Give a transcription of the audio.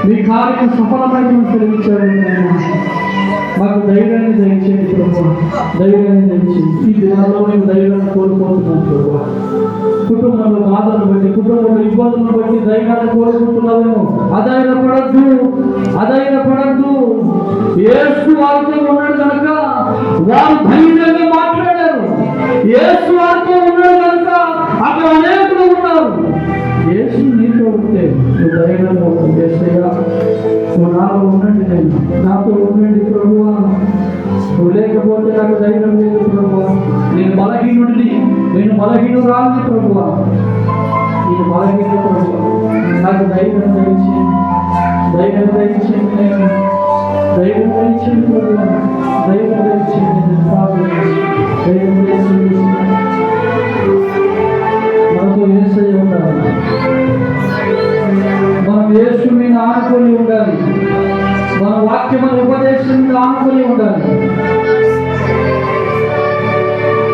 మీ కార్యం సఫలమైన తెలియచేయండి నాయన. మాకు ధైర్యాన్ని దయచేయండి ప్రభు, ధైర్యాన్ని దయచేయండి. ఈ దినాల్లో మేము ధైర్యాన్ని కోల్పోతున్నాం ప్రభు. కుటుంబంలో బాధలను బట్టి, కుటుంబంలో ఇబ్బందులను బట్టి ధైర్యాన్ని కోల్పోతున్నామేమో. అధైర్యపడద్దు, అధైర్యపడద్దు. యేసు వారితో ఉన్నాడు కనుక వారు ధైర్యంగా మాట్లాడారు. యేసు వారితో ఉన్నాడు కనుక అక్కడ అనేకులు ఉన్నారు. యేసు నీతో ఉంటే నువ్వు ధైర్యంగా ఉంటుంది. యేసయ్యా, నువ్వు నాలో ఉండండి, నేను నాతో ఉండండి ప్రభువా. నువ్వు లేకపోతే నాకు ధైర్యం లేదు ప్రభువా. నేను బలహీనుడిని, నేను బలహీనురాలిని ప్రభువా. నేను బలహీనుడు ప్రభువా. నాకు ధైర్యం దయచేయండి, ధైర్యం దయచేయండి, నేను ధైర్యం దయచేయండి ప్రభువా. ధైర్యం దయచేయండి, ధైర్యం దయచేయండి. మనకు యేసయ్య ఉండాలి, మనం యేసు మీద ఆనుకొని ఉండాలి, మన వాక్యమైన ఉపదేశం మీద ఆనుకొని ఉండాలి.